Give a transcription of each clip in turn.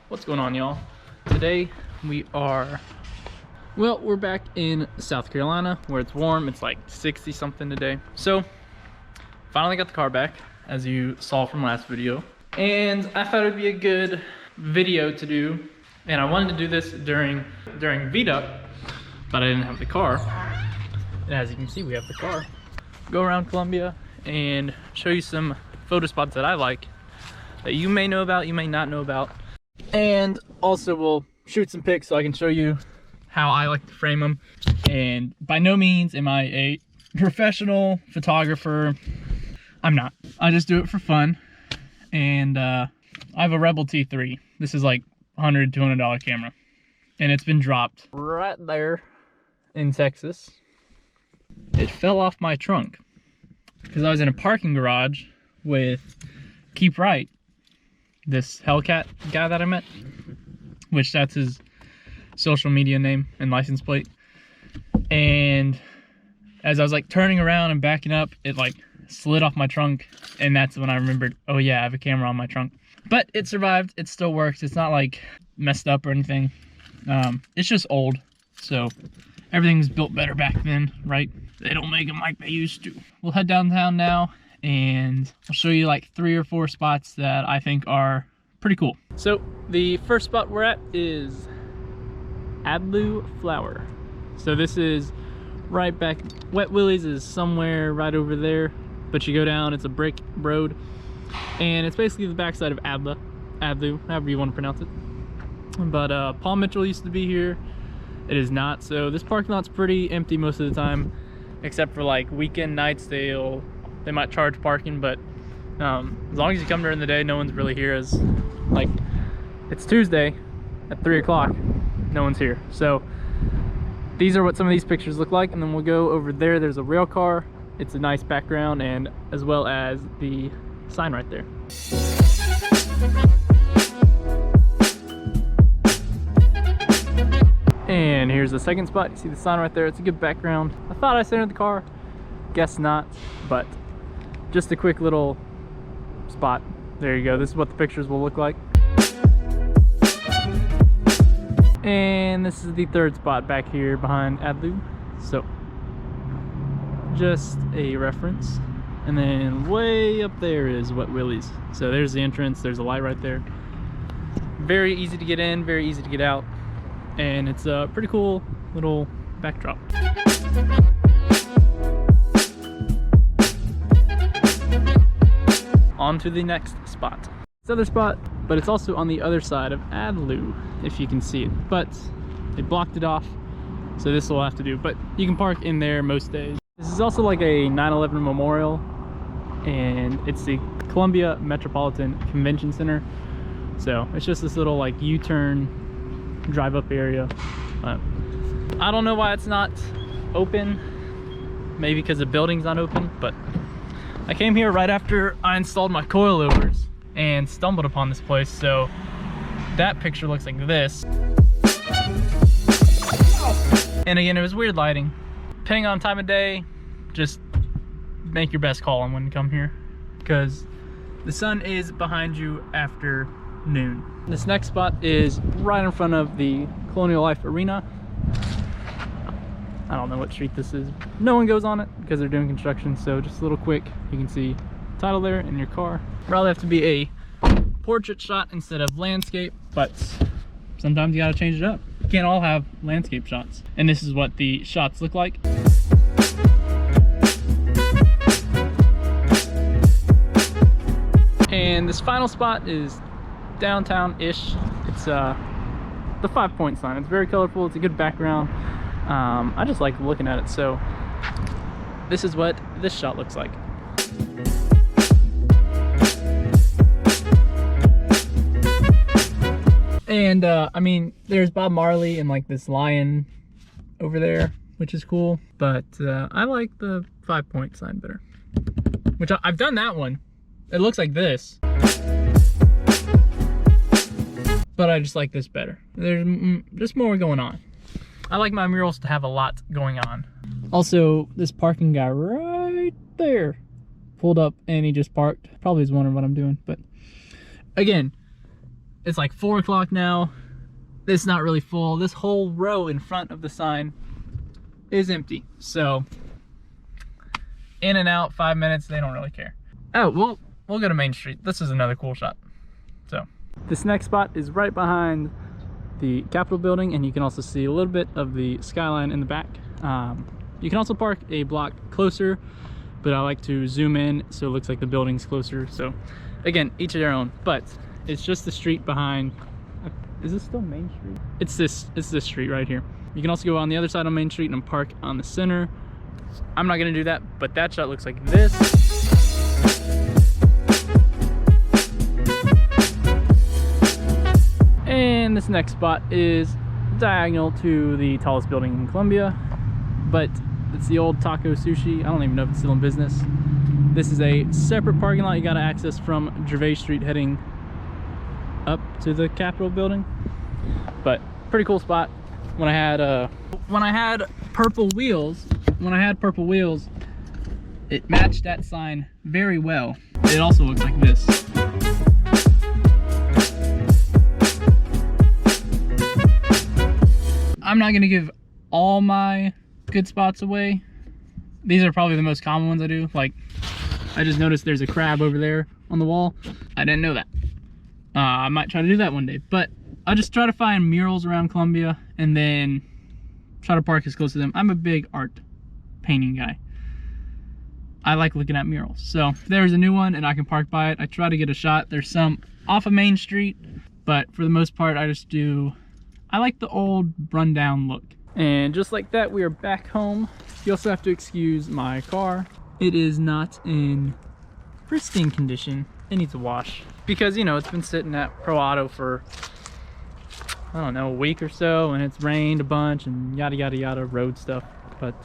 What's going on, y'all? Today we're back in South Carolina where it's warm. It's like 60 something today. So finally got the car back, as you saw from last video, and I thought it would be a good video to do, and I wanted to do this during VDUP, but I didn't have the car. And as you can see, we have the car. Go around Columbia and show you some photo spots that I like, that you may know about, you may not know about. And also we'll shoot some pics so I can show you how I like to frame them. And by no means am I a professional photographer. I'm not. I just do it for fun. And I have a Rebel T3. This is like $100, $200 camera. And it's been dropped right there in Texas. It fell off my trunk because I was in a parking garage with Keep Right, this Hellcat guy that I met, which that's his social media name and license plate. And as I was like turning around and backing up, it like slid off my trunk, and that's when I remembered, oh yeah, I have a camera on my trunk. But it survived. It still works. It's not like messed up or anything. It's just old, so everything's built better back then, right? They don't make them like they used to. We'll head downtown now, and I'll show you like 3 or 4 spots that I think are pretty cool. So the first spot we're at is Adlu Flower. So this is right back. Wet Willie's is somewhere right over there, but you go down, it's a brick road, and it's basically the backside of Adlu, however you want to pronounce it. But Paul Mitchell used to be here. It is not. So this parking lot's pretty empty most of the time, except for like weekend nights. They might charge parking, but as long as you come during the day, no one's really here. As like it's Tuesday at 3 o'clock, no one's here. So these are what some of these pictures look like, and then we'll go over there. There's a rail car. It's a nice background, and as well as the sign right there. And here's the second spot. You see the sign right there. It's a good background. I thought I centered the car. Guess not, but just a quick little spot. There you go. This is what the pictures will look like. And this is the third spot back here behind Adlu. So just a reference. And then way up there is Wet Willie's. So there's the entrance. There's a light right there. Very easy to get in, very easy to get out. And it's a pretty cool little backdrop. On to the next spot. This other spot, but it's also on the other side of Adlu, if you can see it. But they blocked it off, so this will have to do. But you can park in there most days. This is also like a 9/11 memorial, and it's the Columbia Metropolitan Convention Center. So it's just this little like U-turn drive up area. I don't know why it's not open. Maybe because the building's not open, but I came here right after I installed my coilovers and stumbled upon this place. So that picture looks like this. And again, it was weird lighting. Depending on time of day, just make your best call on when you come here, because the sun is behind you after noon. This next spot is right in front of the Colonial Life Arena. I don't know what street this is. No one goes on it because they're doing construction, so just a little quick. You can see title there in your car. Probably have to be a portrait shot instead of landscape, but sometimes you gotta change it up. You can't all have landscape shots. And this is what the shots look like. And this final spot is downtown-ish. It's the 5-point sign. It's very colorful. It's a good background. I just like looking at it. So this is what this shot looks like. And I mean, there's Bob Marley and like this lion over there, which is cool. But I like the 5-point sign better. Which I've done that one. It looks like this. But I just like this better. There's just more going on. I like my murals to have a lot going on. Also, this parking guy right there pulled up and he just parked. Probably is wondering what I'm doing, but again, It's like 4 o'clock now. It's not really full. This whole row in front of the sign is empty. So in and out, 5 minutes, they don't really care. Oh, we'll go to Main Street. This is another cool shot. So this next spot is right behind the Capitol building, and you can also see a little bit of the skyline in the back. You can also park a block closer, but I like to zoom in so it looks like the building's closer. So again, each of their own, but it's just the street behind. Is this still Main Street? It's this street right here. You can also go on the other side of Main Street and park on the center. I'm not gonna do that, but that shot looks like this. And this next spot is diagonal to the tallest building in Columbia, but it's the old Taco Sushi. I don't even know if it's still in business. This is a separate parking lot you gotta access from Gervais Street heading up to the Capitol building. But pretty cool spot. When I had purple wheels, it matched that sign very well. It also looks like this. I'm not gonna give all my good spots away. These are probably the most common ones I do. Like, I just noticed there's a crab over there on the wall. I didn't know that. I might try to do that one day, but I'll just try to find murals around Columbia and then try to park as close to them. I'm a big art painting guy. I like looking at murals. So if there's a new one and I can park by it, I try to get a shot. There's some off of Main Street, but for the most part, I like the old rundown look. And just like that, we are back home. You also have to excuse my car. It is not in pristine condition. It needs a wash because, you know, it's been sitting at Pro Auto for, I don't know, a week or so, and it's rained a bunch and yada yada yada road stuff. But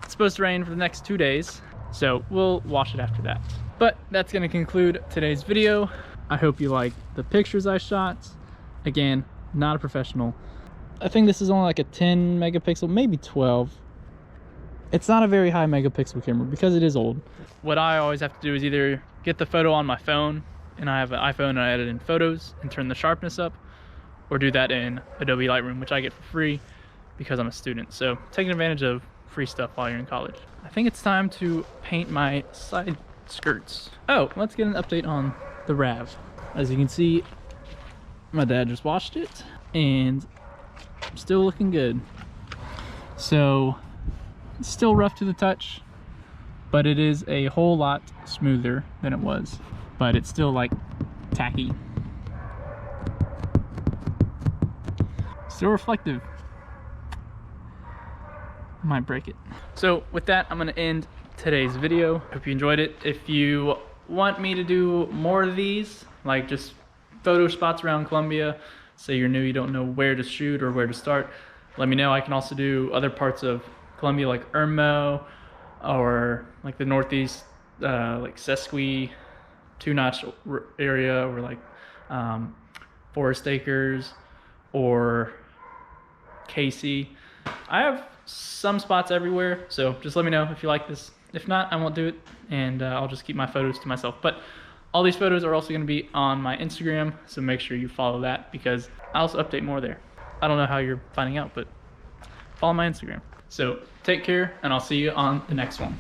it's supposed to rain for the next 2 days, so we'll wash it after that. But that's gonna conclude today's video. I hope you liked the pictures I shot. Again, not a professional. I think this is only like a 10 megapixel, maybe 12. It's not a very high megapixel camera because it is old. What I always have to do is either get the photo on my phone, and I have an iPhone and I edit in photos and turn the sharpness up, or do that in Adobe Lightroom, which I get for free because I'm a student. So taking advantage of free stuff while you're in college. I think it's time to paint my side skirts. Oh, let's get an update on the RAV. As you can see, my dad just washed it and still looking good. So it's still rough to the touch, but it is a whole lot smoother than it was, but it's still like tacky. Still reflective. Might break it. So with that, I'm gonna end today's video. Hope you enjoyed it. If you want me to do more of these, like just photo spots around Columbia, say you're new, you don't know where to shoot or where to start, let me know. I can also do other parts of Columbia like Irmo, or like the northeast, like Sesqui, Two Notch area, or like Forest Acres, or Casey. I have some spots everywhere, so just let me know if you like this. If not, I won't do it, and I'll just keep my photos to myself. But all these photos are also going to be on my Instagram, so make sure you follow that because I also update more there. I don't know how you're finding out, but follow my Instagram. So take care, and I'll see you on the next one.